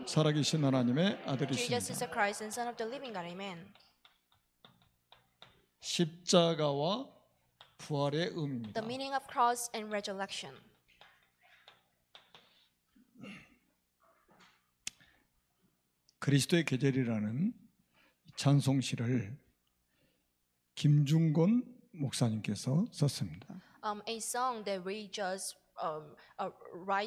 살아계신 하나님의 Jesus is 아들이십니다. the Christ and Son of the living God. Amen. 십자가와 부활의 The 의미입니다. meaning of cross and resurrection. 그리스도의 계절이라는 찬송시를 김중곤 목사님께서 썼습니다. A song that we just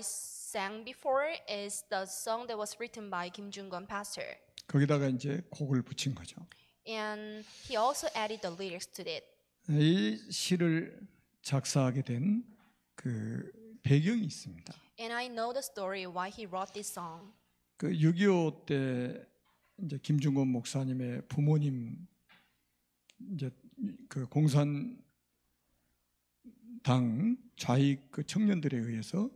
sang before is the song that was written by Kim Jung-gon pastor. 거기다가 이제 곡을 붙인 거죠. And he also added the lyrics to it. 이 시를 작사하게 된 그 배경이 있습니다. And I know the story why he wrote this song. 그 6.25 때 이제 김중곤 목사님의 부모님 이제 그 공산당 좌익 그 청년들에 의해서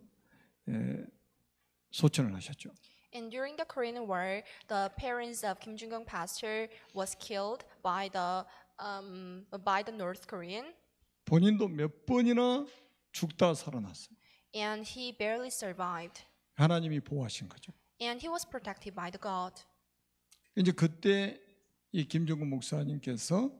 소천을 하셨죠. And during the Korean War, the parents of Kim Jung-gon pastor was killed by the North Korean, 본인도 몇 번이나 죽다 살아났어요. and he barely survived. 하나님이 보호하신 거죠. And he was protected by the God. 이제 그때 이 김중곤 목사님께서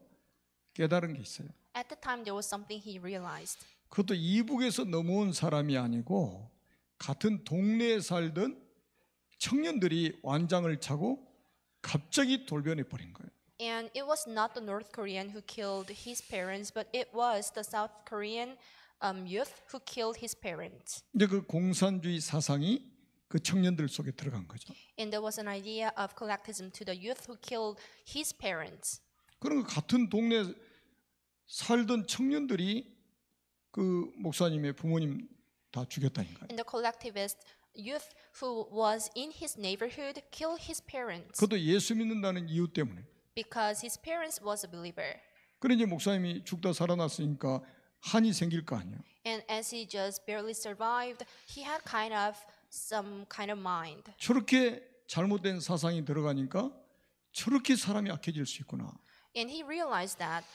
깨달은 게 있어요. At the time, there was something he realized. 그것도 이북에서 넘어온 사람이 아니고 같은 동네에 살던 청년들이 완장을 차고 갑자기 돌변해 버린 거예요. And it was not the North Korean who killed his parents, but it was the South Korean youth who killed his parents. 이제 그 공산주의 사상이 그 청년들 속에 들어간 거죠. And there was an idea of collectivism to the youth who killed his parents. 그런 같은 동네 살던 청년들이 그 목사님의 부모님 다 죽였다니까요. And the collectivist youth who was in his neighborhood killed his parents 그것도 예수 믿는다는 이유 때문에. because his parents was a believer. 그래 이제 목사님이 죽다 살아났으니까 한이 생길 거 아니에요. And as he just barely survived, he had kind of some kind of mind. 저렇게 잘못된 사상이 들어가니까 저렇게 사람이 악해질 수 있구나. And he realized that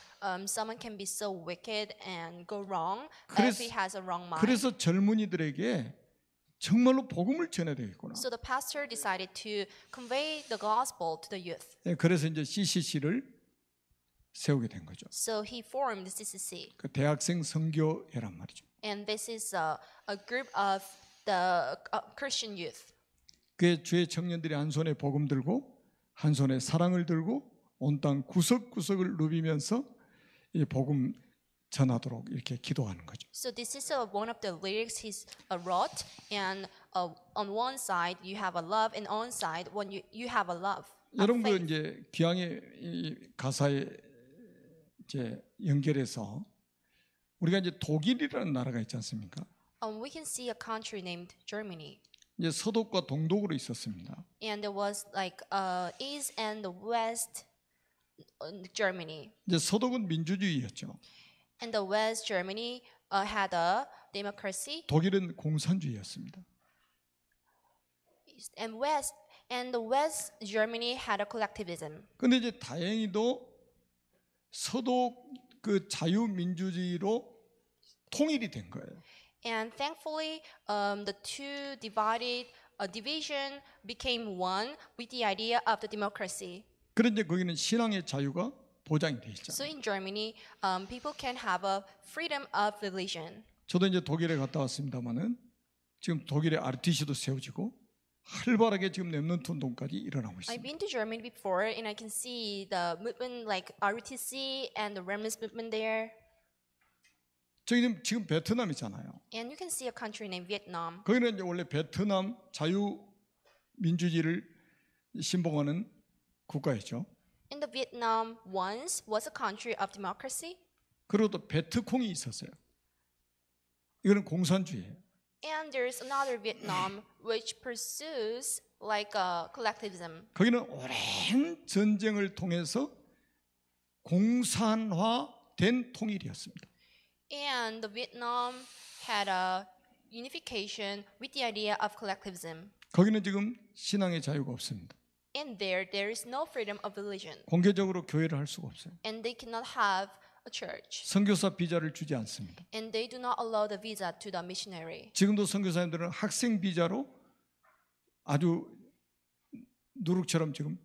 someone can be so wicked and go wrong 그래서- if he has a wrong mind. 그래서 젊은이들에게 정말로 복음을 전해야 되겠구나. So the pastor decided to convey the gospel to the youth. 그래서 이제 CCC를 세우게 된 거죠. So he formed CCC. 그 대학생 선교회란 말이죠. And this is a group of the Christian youth. 그 주의 청년들이 한 손에 복음 들고 한 손에 사랑을 들고 온 땅 구석구석을 누비면서 이 복음 전하도록 이렇게 기도하는 거죠. So this is one of the lyrics he's wrote. And on one side you have a love, and on side when you have a love. 여러분 그 이제 기왕에 이 가사에 이제 연결해서 우리가 이제 독일이라는 나라가 있지 않습니까? We can see a country named Germany. 이제 서독과 동독으로 있었습니다. And there was like East and the West Germany. 이제 서독은 민주주의였죠. And the West Germany had a democracy. 독일은 공산주의였습니다. And the West Germany had a collectivism. 근데 이제 다행히도 서독 그 자유민주주의로 통일이 된 거예요. And thankfully, the two division became one with the idea of the democracy. 그런데 거기는 신앙의 자유가 보장이 돼 있죠. So in Germany, people can have a freedom of religion. 저도 이제 독일에 갔다 왔습니다만은 지금 독일의 RTC도 세워지고 활발하게 지금 랩넌트 운동까지 일어나고 I've 있습니다. been to Germany before, and I can see the movement like ROTC and the Remnants movement there. 저희는 지금 베트남이잖아요. And you can see a country named Vietnam. 거기는 이제 원래 베트남 자유민주주의를 신봉하는 국가였죠. And the Vietnam once was a country of democracy. 그리고 또 베트콩이 있었어요. 이거는 공산주의예요. And there's another Vietnam which pursues like collectivism. 거기는 오랜 전쟁을 통해서 공산화된 통일이었습니다. And the Vietnam had a unification with the idea of collectivism. 거기는 지금 신앙의 자유가 없습니다. And there is no freedom of religion. 공개적으로 교회를 할 수가 없어요. And they cannot have a church. 선교사 비자를 주지 않습니다. And they do not allow the visa to the missionary. 지금도 선교사님들은 학생 비자로 아주 누룩처럼 지금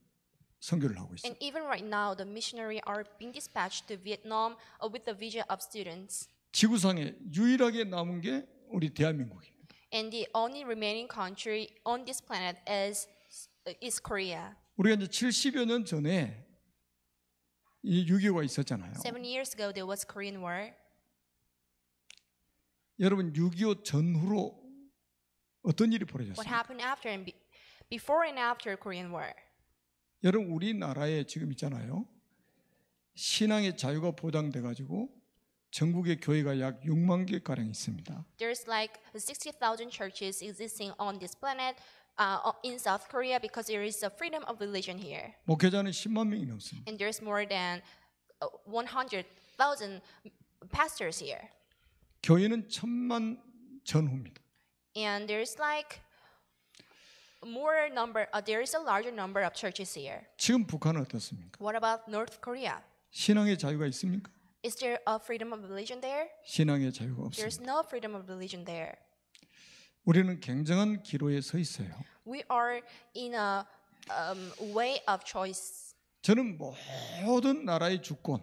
선교를 하고 있어요. And even right now, the missionary are being dispatched to Vietnam with the vision of students. 지구상에 유일하게 남은 게 우리 대한민국입니다. And the only remaining country on this planet is Korea. 우리가 이제 70여 년 전에 이 6.25가 있었잖아요. 7 years ago, there was Korean War. 여러분 6.25 전후로 어떤 일이 What 벌어졌어요? happened after and before and after Korean War? 여러분 우리나라에 지금 있잖아요. 신앙의 자유가 보장돼 가지고 전국의 교회가 약 6만 개 가량 있습니다. There's like 60,000 churches existing on this planet in South Korea because there is a freedom of religion here. 목회자는 10만 명이 넘습니다. And there's more than 100,000 pastors here. 교회는 1,000만 전후입니다. And there's like there is a larger number of churches here. 지금 북한은 어떻습니까? What about North Korea? 신앙의 자유가 있습니까? Is there a freedom of religion there? 신앙의 자유가 There's 없습니다. no freedom of religion there. 우리는 굉장한 기로에 서 있어요. We are in a way of choice. 저는 모든 나라의 주권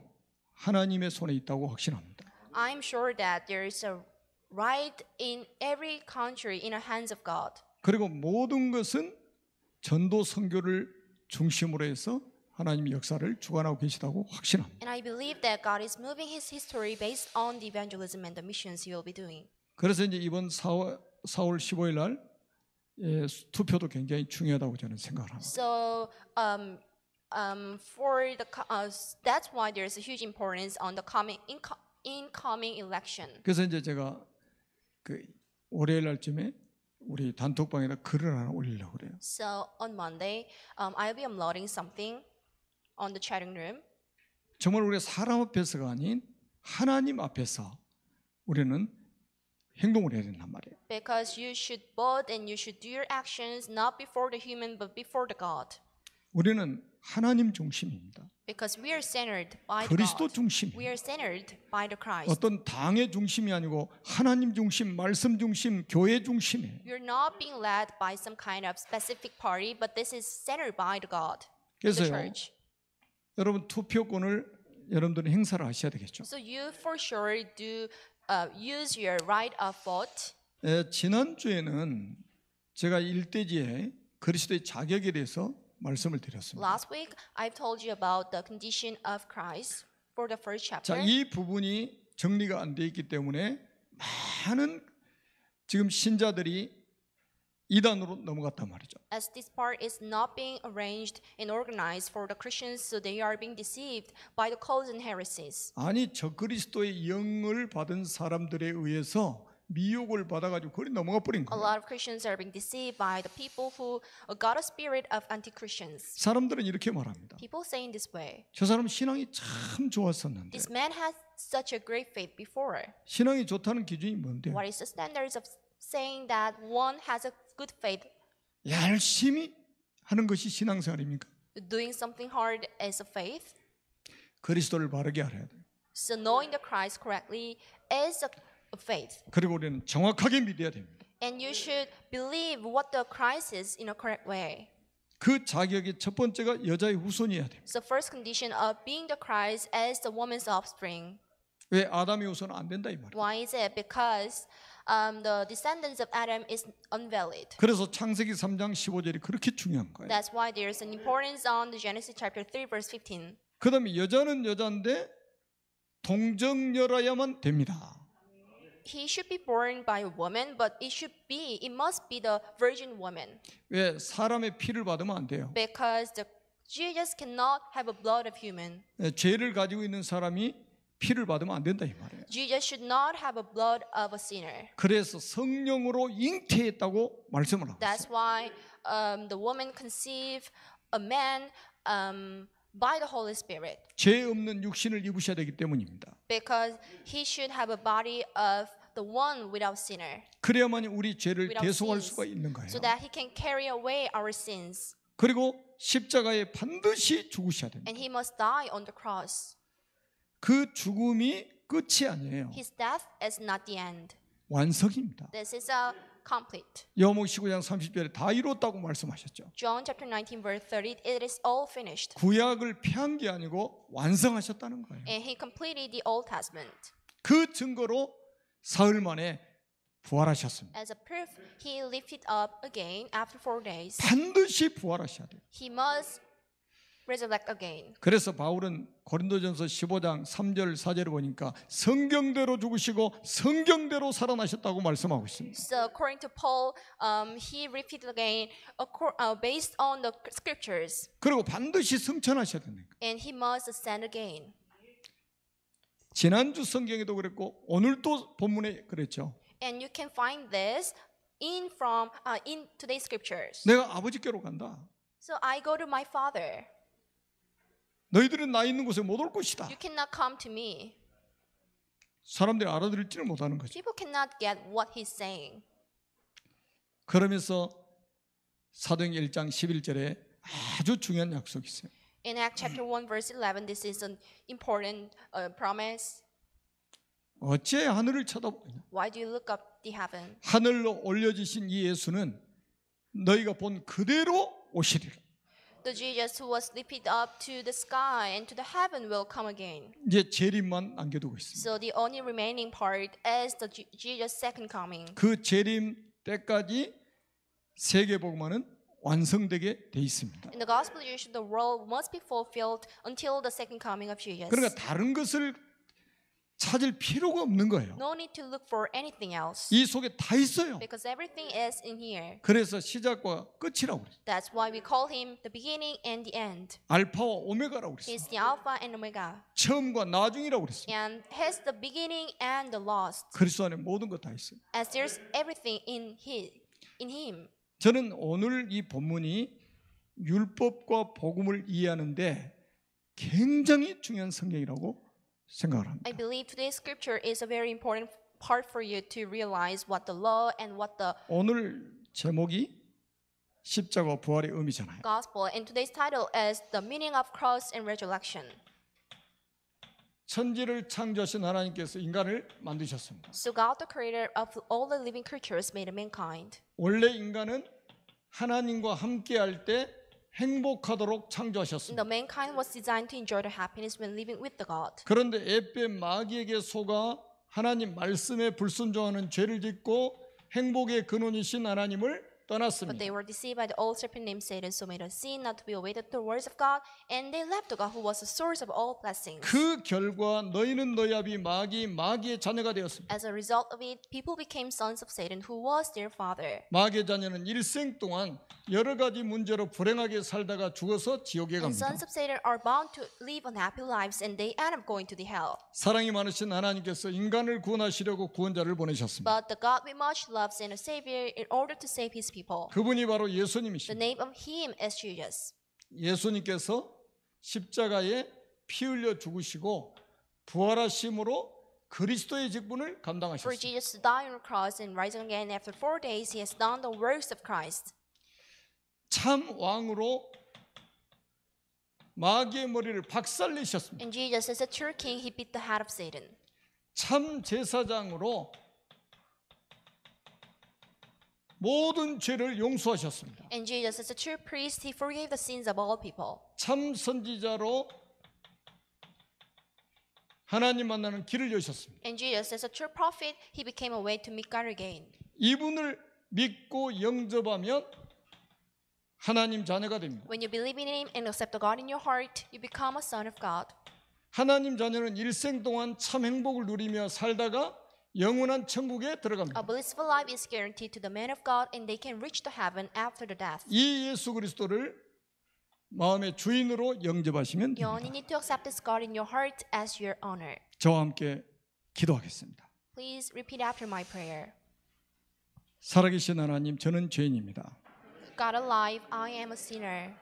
하나님의 손에 있다고 확신합니다. I'm sure that there is a right in every country in the hands of God. 그리고 모든 것은 전도 선교를 중심으로 해서 하나님의 역사를 주관하고 계시다고 확신합니다. And I believe that God is moving His history based on the evangelism and the missions He will be doing. 그래서 이제 이번 4월 15일 날 투표도 굉장히 중요하다고 저는 생각을 합니다. So that's why there is a huge importance on the incoming election. 그래서 이제 제가 그 월요일 날쯤에 우리 단톡방에다 글을 하나 올리려고 그래요. So on Monday, I'll be uploading something on the chatting room. 정말 우리가 사람 앞에서가 아닌 하나님 앞에서 우리는 행동을 해야 된단 말이에요. Because you should both and you should do your actions not before the human but before the God. 우리는 하나님 중심입니다. Because we are centered by the 그리스도 God. 중심이에요. We are centered by the Christ. 어떤 당의 중심이 아니고 하나님 중심, 말씀 중심, 교회 중심이에요. You're not being led by some kind of specific party, but this is centered by the God, the 그래서요. church. 여러분 투표권을 여러분들은 행사를 하셔야 되겠죠. So you for sure do use your right of vote. 지난주에는 제가 일대지에 그리스도의 자격에 대해서 말씀을 드렸습니다. Last week, I told you about the condition of Christ for the first chapter. 자, 이 부분이 정리가 안 돼 있기 때문에 많은 지금 신자들이 이단으로 넘어갔단 말이죠. As this part is not being arranged and organized for the Christians, so they are being deceived by the cults and heresies. 아니 저 그리스도의 영을 받은 사람들에 의해서 미혹을 받아가지고 거기 넘어가 버린 A 거예요. lot of Christians are being deceived by the people who got a spirit of anti-Christians. 사람들은 이렇게 말합니다. People say in this way, 저 사람 신앙이 참 좋았었는데 this man has such a great faith before. 신앙이 좋다는 기준이 뭔데요? What is the standards of saying that one has a good faith? 열심히 하는 것이 신앙생활입니까? Doing something hard as a faith? 그리스도를 바르게 알아야 돼요. So knowing the Christ correctly is a faith. 그리고 우리는 정확하게 믿어야 됩니다. And you should believe what the Christ is in a correct way. 그 자격의 첫 번째가 여자의 후손이어야 돼요. So first condition of being the Christ is the woman's offspring. 왜 아담의 후손은 안 된다 이 말이에요. Why is it? Because the descendants of Adam is invalid. 그래서 창세기 3장 15절이 그렇게 중요한 거예요. That's why there is an importance on the Genesis chapter 3 verse 15. 그다음에 여자는 여자인데 동정녀라야만 됩니다. He should be born by a woman, but it must be the virgin woman. 왜 사람의 피를 받으면 안 돼요. Because Jesus cannot have a blood of human. 죄를 가지고 있는 사람이 피를 받으면 안 된다 이 말이에요. Jesus should not have a blood of a sinner. 그래서 성령으로 잉태했다고 말씀을 하고 That's 있어요. why the woman conceived a man by the Holy Spirit. 죄 없는 육신을 입으셔야 되기 때문입니다. Because he should have a body of the one without sinner. 그래야만 우리 죄를 Without 대속할 sins. 수가 있는 거예요. So that he can carry away our sins. 그리고 십자가에 반드시 죽으셔야 됩니다. And he must die on the cross. 그 죽음이 끝이 아니에요. His death is not the end. 완성입니다. This is a complete. 요한복음 19장 30절에 다 이뤘다고 말씀하셨죠. John chapter 19 verse 30, it is all finished. 구약을 폐한 게 아니고 완성하셨다는 거예요. And he completed the Old Testament. 그 증거로 사흘 만에 부활하셨습니다. As a proof, he lifted up again after 4 days. 반드시 부활하셔야 돼요. He must resurrect again. 그래서 바울은 고린도전서 15장 3절 4절을 보니까 성경대로 죽으시고 성경대로 살아나셨다고 말씀하고 있습니다. So according to Paul, he repeated again based on the scriptures. 그리고 반드시 승천하셔야 되는 거예요. And he must ascend again. 지난주 성경에도 그랬고 오늘도 본문에 그랬죠. And you can find this in today's scriptures. 내가 아버지께로 간다. So I go to my father. 너희들은 나 있는 곳에 못 올 것이다. You cannot come to me. 사람들이 알아들을지를 못하는 거죠. People cannot get what he's saying. 그러면서 사도행전 1장 11절에 아주 중요한 약속이 있어요. In Acts chapter 1 verse 11, this is an important promise. 어찌 하늘을 쳐다보냐? Why do you look up the heaven? 하늘로 올려지신 이 예수는 너희가 본 그대로 오시리라. The Jesus who was lifted up to the sky and to the heaven will come again. 이제 재림만 남겨두고 있습니다. So the only remaining part is the Jesus' second coming. 그 재림 때까지 세계복음화는 완성되게 돼 있습니다. In the gospel age, the world must be fulfilled until the second coming of Jesus. 그러니까 다른 것을 찾을 필요가 없는 거예요. No need to look for anything else. 이 속에 다 있어요. Because everything is in here. 그래서 시작과 끝이라고 그래요. That's why we call him the beginning and the end. 알파와 오메가라고 그랬어요. He's the Alpha and Omega. 처음과 나중이라고 그랬어요. And he's the beginning and the last. 그리스도 안에 모든 것 다 있어요. As there's everything in him. 저는 오늘 이 본문이 율법과 복음을 이해하는데 굉장히 중요한 성경이라고 생각을 합니다. I believe today's scripture is a very important part for you to realize what the law and what the 오늘 제목이 십자가 부활의 의미잖아요. gospel. And today's title is the meaning of cross and resurrection. 천지를 창조하신 하나님께서 인간을 만드셨습니다. So God, the creator of all the living creatures, made mankind. 원래 인간은 하나님과 함께할 때 행복하도록 창조하셨습니다. The mankind was designed to enjoy the happiness when living with the God. 그런데 에베 마귀에게 속아 하나님 말씀에 불순종하는 죄를 짓고 행복의 근원이신 하나님을 But 떠났습니다. they were deceived by the old serpent named Satan, so made a sin not to be obeyed the words of God, and they left the God who was the source of all blessings. 그 결과 너희는 너희 아비 마귀의 자녀가 되었습니다. As a result of it, people became sons of Satan, who was their father. 마귀의 자녀는 일생 동안 여러 가지 문제로 불행하게 살다가 죽어서 지옥에 And 갑니다. sons of Satan are bound to live unhappy lives, and they end up going to the hell. 사랑이 많으신 하나님께서 인간을 구원하시려고 구원자를 보내셨습니다. But the God with much love sent a Savior in order to save His people. 그분이 바로 The 예수님이십니다. name of Him is Jesus. 예수님께서 십자가에 피 흘려 죽으시고 부활하심으로 그리스도의 직분을 For 감당하셨습니다. Jesus to die on the cross and rising again after 4 days, He has done the works of Christ. 참 왕으로 마귀의 머리를 박살내셨습니다. And Jesus, as a true king, He beat the head of Satan. 참 제사장으로 모든 죄를 용서하셨습니다. And Jesus, as a true priest, He forgave the sins of all people. 참 선지자로 하나님 만나는 길을 여셨습니다. And Jesus, as a true prophet, He became a way to meet God again. 이분을 믿고 영접하면 하나님 자녀가 됩니다. When you believe in Him and accept the God in your heart, you become a son of God. 하나님 자녀는 일생 동안 참 행복을 누리며 살다가 영원한 천국에 A 들어갑니다. blissful life is guaranteed to the man of God, and they can reach the heaven after the death. 이 예수 그리스도를 마음의 주인으로 영접하시면 You only 됩니다. need to accept this God in your heart as your owner. 저와 함께 기도하겠습니다. Please repeat after my prayer. 살아계신 하나님, 저는 죄인입니다. God alive, I am a sinner.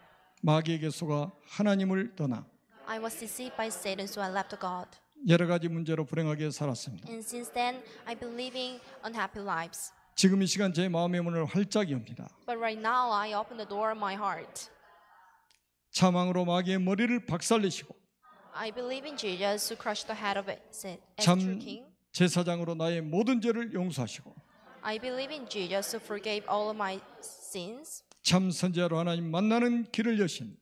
마귀에게 속아 하나님을 떠나 I was deceived by Satan, so I left God. 여러 가지 문제로 불행하게 살았습니다. And since then, I've been living unhappy lives. 지금 이 시간 제 마음의 문을 활짝 엽니다. But right now, I open the door of my heart. 참왕으로 마귀의 머리를 박살내시고 I believe in Jesus who crushed the head of it as 참 true king. 제사장으로 나의 모든 죄를 용서하시고 I believe in Jesus who forgave all of my sins. 참 선지자로 하나님 만나는 길을 여신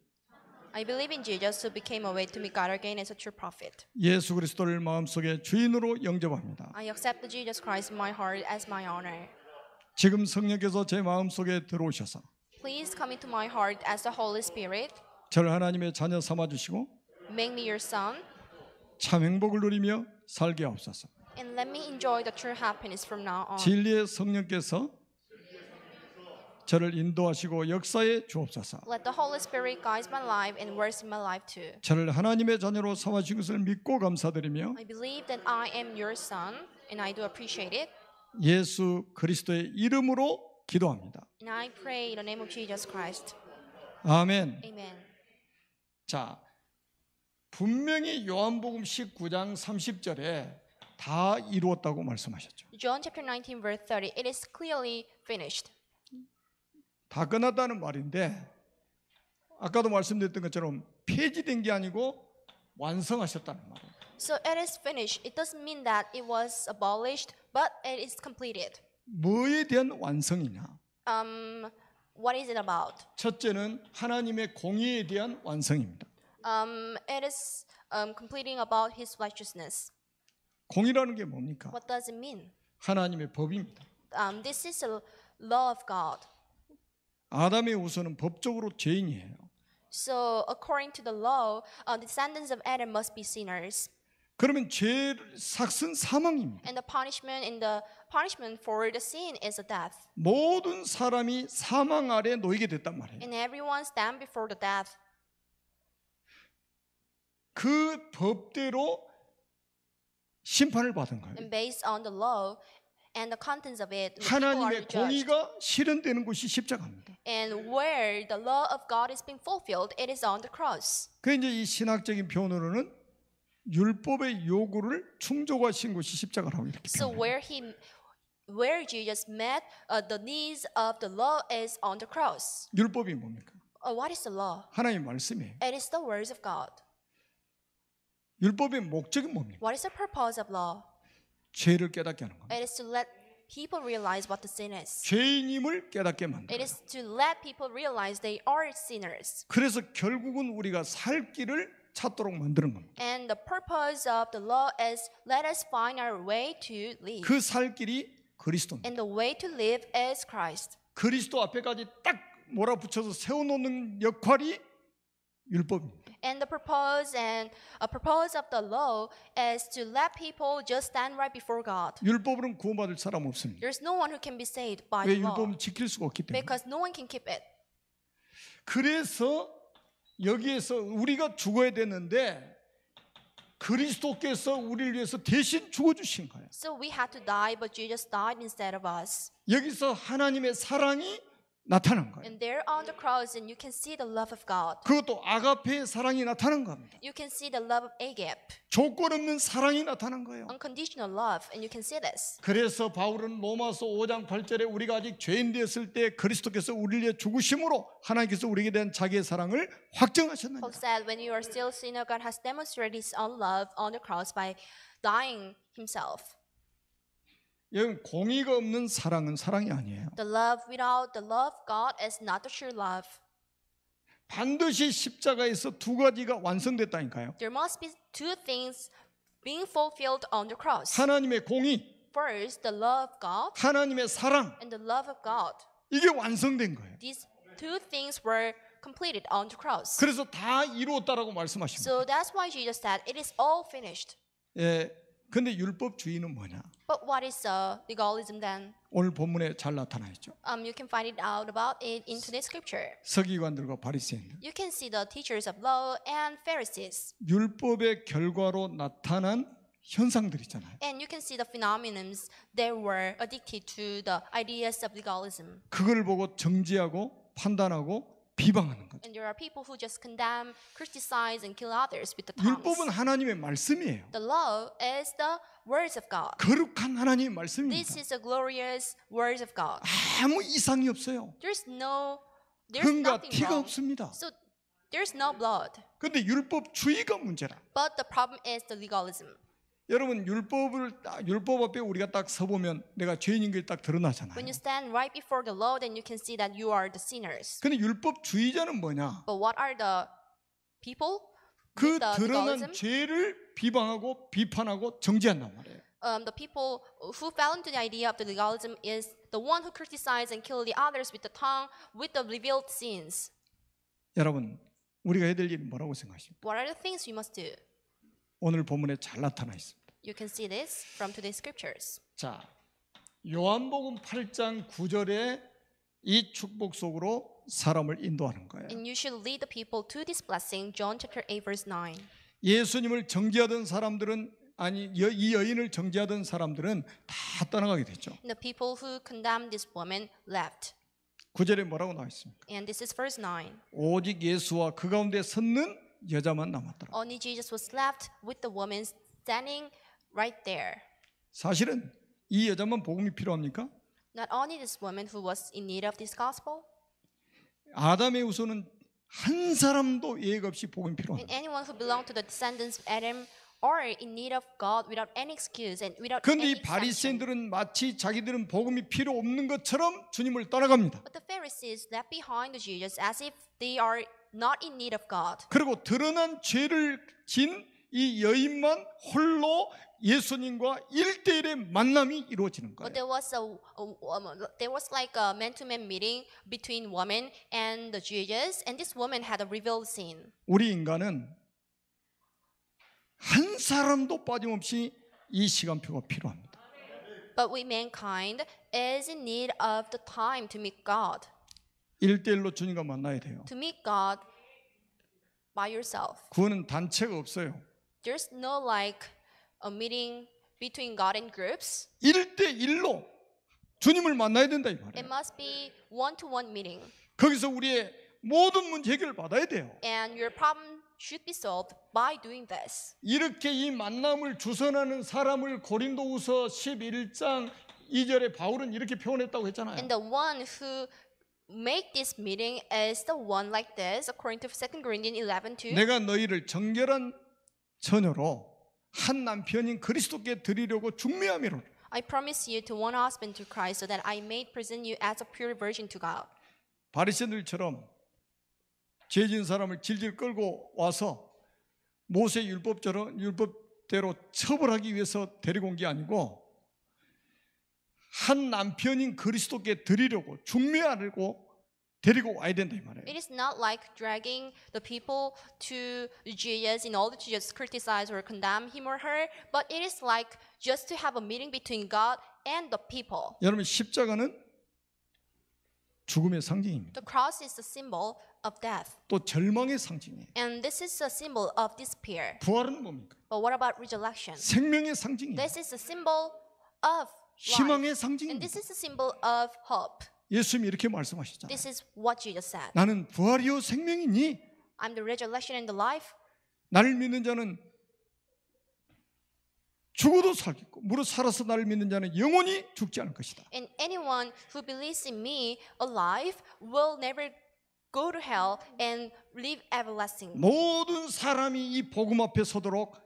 I believe in Jesus who became a way to meet God again as a true prophet. 예수 그리스도를 마음속에 주인으로 영접합니다. I accept Jesus Christ in my heart as my honor. 지금 성령께서 제 마음속에 들어오셔서 Please come into my heart as the Holy Spirit. 저를 하나님의 자녀 삼아주시고 Make me your son 참 행복을 누리며 살게 하옵소서. and let me enjoy the true happiness from now on. 진리의 성령께서 저를 인도하시고 역사에 주옵소서. Let the Holy Spirit guide my life and works in my life too. 저를 하나님의 자녀로 삼아주신 것을 믿고 감사드리며 I believe that I am your son and I do appreciate it. 예수 그리스도의 이름으로 기도합니다. And I pray in the name of Jesus Christ. 아멘. Amen. 자, 분명히 요한복음 19장 30절에 다 이루었다고 말씀하셨죠. John chapter 19 verse 30. It is clearly finished. 다 끝났다는 말인데 아까도 말씀드렸던 것처럼 폐지된 게 아니고 완성하셨다는 말이에요. So it is finished. It doesn't mean that it was abolished, but it is completed. 뭐에 대한 완성이냐? What is it about? 첫째는 하나님의 공의에 대한 완성입니다. It is completing about His righteousness. 공의라는 게 뭡니까? What does it mean? 하나님의 법입니다. This is a law of God. 아담의 후손은 법적으로 죄인이에요. So according to the law, descendants of Adam must be sinners, 그러면 죄 삭은 사망입니다. and the punishment for the sin is a death. 모든 사람이 사망 아래 놓이게 됐단 말이에요. And everyone stand before the death. 그 법대로 심판을 받은 거예요. And based on the law and the contents of it, the people are 하나님의 judged. 공의가 실현되는 곳이 십자가입니다. And where the law of God is being fulfilled, it is on the cross. 그 이제 이 신학적인 표현으로는 율법의 요구를 충족하신 곳이 십자가라고 이렇게 So 표현해요. where Jesus met the needs of the law is on the cross. 율법이 뭡니까? What is the law? 하나님의 말씀이에요. It is the words of God. 율법의 목적이 뭡니까? What is the purpose of law? 죄를 깨닫게 하는 겁니다. It is to let people realize what the sin is. 죄인임을 깨닫게 It 만들어요. is to let people realize they are sinners. 그래서 결국은 우리가 살 길을 찾도록 만드는 겁니다. And the purpose of the law is let us find our way to live. 그 살 길이 그리스도입니다. And the way to live is Christ. 그리스도 앞에까지 딱 몰아붙여서 세워놓는 역할이 율법입니다. And the purpose of the law is to let people just stand right before God. 율법으로는 구원받을 사람 없습니다. There's no one who can be saved by 왜 the law 율법은 지킬 수가 없기 때문에. because no one can keep it. 그래서 여기에서 우리가 죽어야 되는데 그리스도께서 우리를 위해서 대신 죽어주신 거예요. So we had to die, but Jesus died instead of us. 여기서 하나님의 사랑이 나타난 거예요. And there on the cross, and you can see the love of God. 그것도 아가페의 사랑이 나타난 겁니다. You can see the love of Agape, 조건 없는 사랑이 나타난 거예요. unconditional love, and you can see this. 그래서 바울은 로마서 5장 8절에 우리가 아직 죄인 되었을 때 그리스도께서 우리를 위해 죽으심으로 하나님께서 우리에게 대한 자기의 사랑을 확증하셨느니라. Paul said, when you are still sinner, God has demonstrated His own love on the cross by dying Himself. 여러분 공의가 없는 사랑은 사랑이 아니에요. The love without the love of God is not the true love. 반드시 십자가에서 두 가지가 완성됐다니까요. There must be two things being fulfilled on the cross. 하나님의 공의, First, the love of God 하나님의 사랑, and the love of God. 이게 완성된 거예요. These two things were completed on the cross. 그래서 다 이루었다라고 말씀하십니다. So that's why Jesus said, it is all finished. 예, 근데 율법주의는 뭐냐? But what is legalism then? 오늘 본문에 잘 나타나 있죠. You can find it out about it in today's scripture. 서기관들과 바리새인들. You can see the teachers of law and Pharisees. 율법의 결과로 나타난 현상들 있잖아요. And you can see the phenomenons that were addicted to the ideas of legalism. 그걸 보고 정지하고 판단하고 비방하는 거죠. And there are people who just condemn, criticize, and kill others with the tongues. 율법은 하나님의 말씀이에요. The law is the words of God. 거룩한 하나님의 This 말씀입니다. is the glorious words of God. 아무 이상이 없어요. There's 흠과 nothing 티가 wrong. 없습니다. So there's no blood. 근데 율법주의가 문제라. But the problem is the legalism. 여러분 율법 앞에 우리가 딱 서보면 내가 죄인인 게 딱 드러나잖아요. When you stand right before the law, then you can see that you are the sinners. 근데 율법주의자는 뭐냐? But what are the people 그 with the 드러난 legalism? 죄를 비방하고 비판하고 정죄한단 말이에요. The people who fell into the idea of the legalism is the one who criticize and kill the others with the tongue, with the revealed sins. 여러분, 우리가 해야 될 일은 뭐라고 생각하십니까? What are the things we must do? 오늘 본문에 잘 나타나 있습니다. You can see this from today's scriptures. 자, 요한복음 8장 9절에 이 축복 속으로 사람을 인도하는 거예요. And you should lead the people to this blessing, John chapter 8 verse 9. 예수님을 정죄하던 사람들은 이 여인을 정죄하던 사람들은 다 떠나가게 됐죠. And the people who condemned this woman left. 9절에 뭐라고 나와 있습니까? And this is verse 9. 오직 예수와 그 가운데 섰는 여자만 남았더라. Only Jesus was left with the woman standing right there. 사실은 이 여자만 복음이 필요합니까? Not only this woman who was in need of this gospel, 아담의 후손은 한 사람도 예외 없이 복음이 and 필요합니다. anyone who belonged to the descendants of Adam are in need of God without any excuse and without 그런데 any 이 exception. 바리새인들은 마치 자기들은 복음이 필요 없는 것처럼 주님을 떠나갑니다. But the Pharisees left behind the Jesus as if they are not in need of God. 그리고 드러난 죄를 진 이 여인만 홀로 예수님과 1대1의 만남이 이루어지는 But 거예요. there was like a man-to-man meeting between woman and the Jesus, and this woman had a revealed sin. 우리 인간은 한 사람도 빠짐없이 이 시간표가 필요합니다. But we mankind is in need of the time to meet God. 1대1로 주님과 만나야 돼요. To meet God by yourself. 그거는 단체가 없어요. There's no like a meeting between God and groups. 1대1로 주님을 만나야 된다 이 It 말이에요. must be one-to-one meeting. 거기서 우리의 모든 문제 해결을 받아야 돼요. And your problem should be solved by doing this. 이렇게 이 만남을 주선하는 사람을 고린도후서 11장 2절에 바울은 이렇게 표현했다고 했잖아요. And the one who make this meeting is the one like this, according to 2 Corinthians 11:2. 내가 너희를 정결한 처녀로 한 남편인 그리스도께 드리려고 중매함이로. I promise you to one husband to Christ, so that I may present you as a pure virgin to God. 바리새인들처럼 죄진 사람을 질질 끌고 와서 모세 율법대로 처벌하기 위해서 데리고 온 게 아니고 한 남편인 그리스도께 드리려고 중매하려고 데리고 와야 된다 이 말이에요. It is not like dragging the people to Jesus in order to just criticize or condemn him or her, but it is like just to have a meeting between God and the people. 여러분 십자가는 죽음의 상징입니다. The cross is the symbol of death, 또 절망의 상징이에요. and this is a symbol of despair. 부활은 뭡니까? But what about resurrection? 생명의 상징이에요. This is a symbol of life, 희망의 and 상징입니다. this is a symbol of hope. 예수님이 이렇게 말씀하셨잖아요. This is what Jesus said. 나는 부활이요 생명이니 I'm the resurrection and the life. 나를 믿는 자는 죽어도 살겠고 무릇 살아서 나를 믿는 자는 영원히 죽지 않을 것이다. And anyone who believes in me alive will never go to hell and live everlasting. 모든 사람이 이 복음 앞에 서도록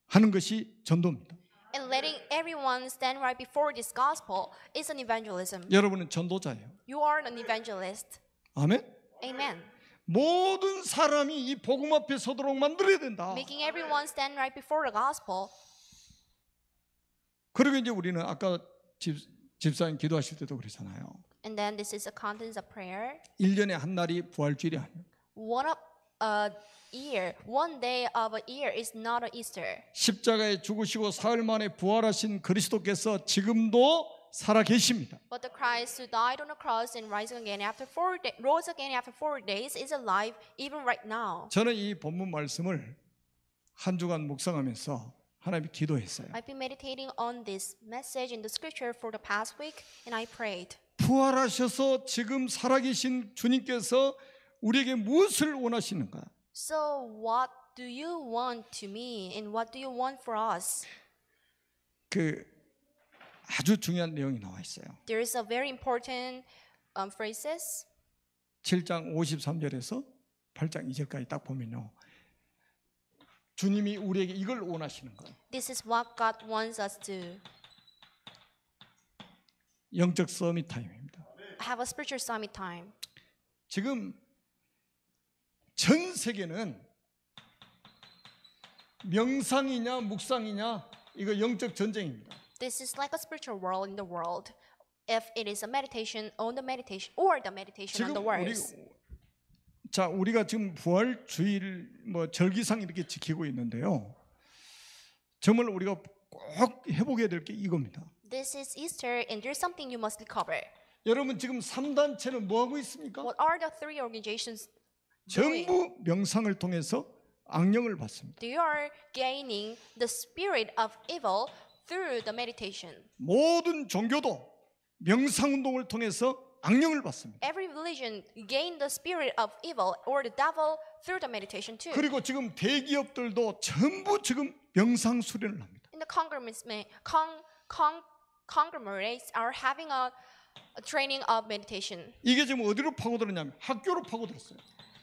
하는 것이 전도입니다. And letting everyone stand right before this gospel is an evangelism. 여러분은 전도자예요. You are an evangelist. 아멘. Amen. 모든 사람이 이 복음 앞에 서도록 만들어야 된다. Making everyone stand right before the gospel. 그리고 이제 우리는 아까 집사님 기도하실 때도 그러잖아요. And then this is the contents of prayer. 1년에 한 날이 부활주일이 아닙니다. One day of a year is not an Easter. 십자가에 죽으시고 사흘 만에 부활하신 그리스도께서 지금도 살아 계십니다. But the Christ who died on the cross and rose again after 4 days is alive even right now. 저는 이 본문 말씀을 한 주간 묵상하면서 하나님께 기도했어요. I've been meditating on this message in the scripture for the past week, and I prayed. 부활하셔서 지금 살아계신 주님께서 우리에게 무엇을 원하시는가? So what do you want to me, and what do you want for us? 그 아주 중요한 내용이 나와 있어요. There is a very important phrases. 7장 53절에서 8장 2절까지 딱 보면요. 주님이 우리에게 이걸 원하시는 거예요. This is what God wants us to 영적 서밋 타임입니다. have a spiritual summit time. 지금 전 세계는 명상이냐 묵상이냐 이거 영적 전쟁입니다. This is like a spiritual world in the world. If it is a meditation on the meditation or the meditation on 지금 the words. 우리가 지금 부활 주일 절기상 이렇게 지키고 있는데요. 정말 우리가 꼭 회복해야 될 게 이겁니다. This is Easter and there's something you must recover. 여러분 지금 3단체는 뭐 하고 있습니까? What are the three organizations doing? 전부 명상을 통해서 악령을 받습니다. They are gaining the spirit of evil through the meditation. 모든 종교도 명상 운동을 통해서 악령을 받습니다. Every religion gain the spirit of evil or the devil through the meditation too. 그리고 지금 대기업들도 전부 지금 명상 수련을 합니다. And the conglomerates are having a training of meditation. 이게 지금 어디로 파고들었냐면 학교로 파고들었어요.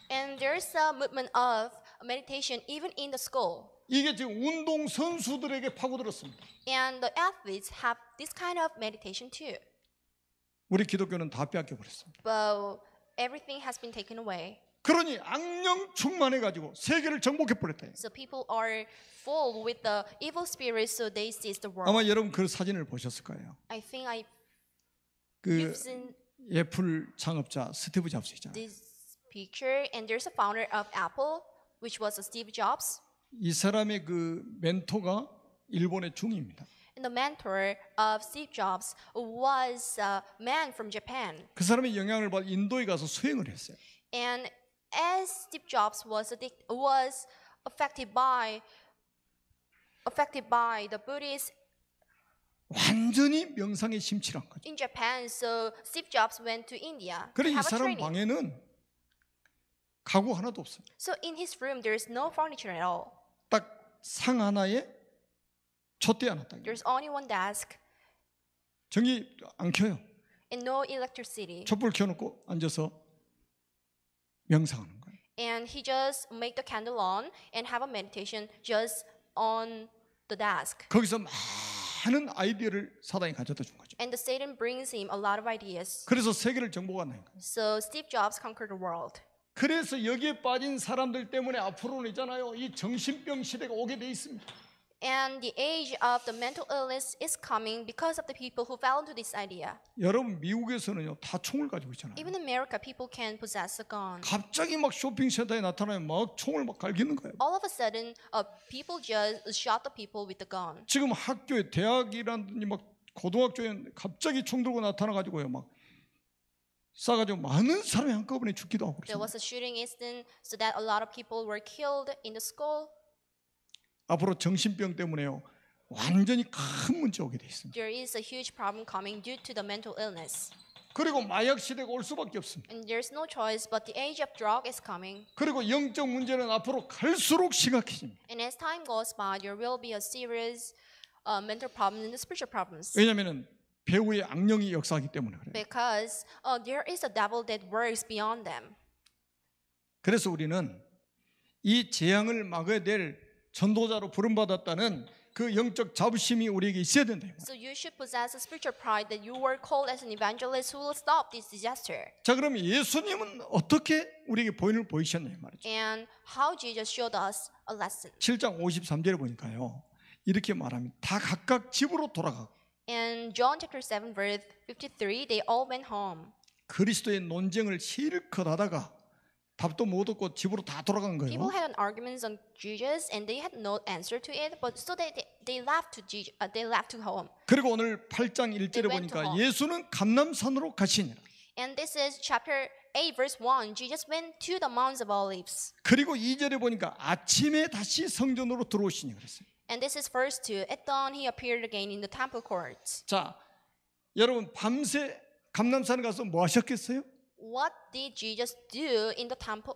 And there's a movement of meditation even in the school. 이게 지금 운동 선수들에게 파고들었습니다. And the athletes have this kind of meditation too. 우리 기독교는 다 빼앗겨 버렸습니다. But everything has been taken away. 그러니 악령 충만해 가지고 세계를 정복해 버렸다. So people are full with the evil spirits, so they seize the world. 아마 여러분 그 사진을 보셨을 거예요. I think 그 you've seen 애플 창업자 스티브 잡스이잖아요. this picture, and there's a founder of Apple, which was Steve Jobs. 이 사람의 그 멘토가 일본의 중입니다. And the mentor of Steve Jobs was a man from Japan. 그 사람의 영향을 받아 인도에 가서 수행을 했어요. And as Steve Jobs was affected by the Buddhist 완전히 명상에 심취한 거죠. in Japan, so Steve Jobs went to India to 그래 이 have a 사람 training. 방에는 가구 하나도 없어요. So in his room, there's no furniture at all. 딱 상 하나에 촛대 하나 딱. There's only one desk 전기 안 켜요. and no electricity. 촛불 켜놓고 앉아서 명상하는 거예요. And he just make the candle on and have a meditation just on the desk. 거기서 많은 아이디어를 사단이 가져다 준 거죠. And the Satan brings him a lot of ideas. 그래서 세계를 정복한 거예요. So Steve Jobs conquered the world. 그래서 여기에 빠진 사람들 때문에 앞으로는 있잖아요. 이 정신병 시대가 오게 돼 있습니다. And the age of the mental illness is coming because of the people who fell into this idea. 여러분 미국에서는요 다 총을 가지고 있잖아요. Even in America, people can possess a gun. 갑자기 막 쇼핑센터에 나타나면 막 총을 막 갈기는 거예요. All of a sudden, people just shot the people with the gun. 지금 학교에 대학이라든지 막 고등학교에 갑자기 총 들고 나타나 가지고요 막 쏴가지고 많은 사람이 한꺼번에 죽기도 하고 There 그랬어요. was a shooting incident, so that a lot of people were killed in the school. 앞으로 정신병 때문에요 완전히 큰 문제 오게 돼 있습니다. There is a huge problem coming due to the mental illness. 그리고 마약 시대가 올 수밖에 없습니다. And there's no choice, but the age of drug is coming. 그리고 영적 문제는 앞으로 갈수록 심각해집니다. And as time goes by, there will be a serious mental problems and the spiritual problems. 왜냐하면 배후의 악령이 역사하기 때문에 그래요. Because there is a devil that works beyond them. 그래서 우리는 이 재앙을 막아야 될 전도자로 부름받았다는 그 영적 자부심이 우리에게 있어야 된다. So you should possess a spiritual pride that you were called as an evangelist who will stop this disaster. 자, 그러면 예수님은 어떻게 우리에게 보인을 보이셨냐 말이죠. And how Jesus showed us a lesson. 7장 53절에 보니까요. 이렇게 말합니다. 다 각각 집으로 돌아가고 In John chapter 7 verse 53, they all went home. 그리스도의 논쟁을 실컷 하다가 답도 못 얻고 집으로 다 돌아간 거예요. People had an arguments on Jesus and they had no answer to it, but so they left to Jesus, they left to home. 그리고 오늘 8장 1절에 They went to 보니까 home. 예수는 감람산으로 가시니라. And this is chapter 8 verse 1. Jesus went to the Mount of Olives. 그리고 2절에 보니까 아침에 다시 성전으로 들어오시니 그랬어요. And this is verse 2. At dawn he appeared again in the temple courts. 자, 여러분 밤새 감람산에 가서 뭐 하셨겠어요? What did Jesus do in the temple,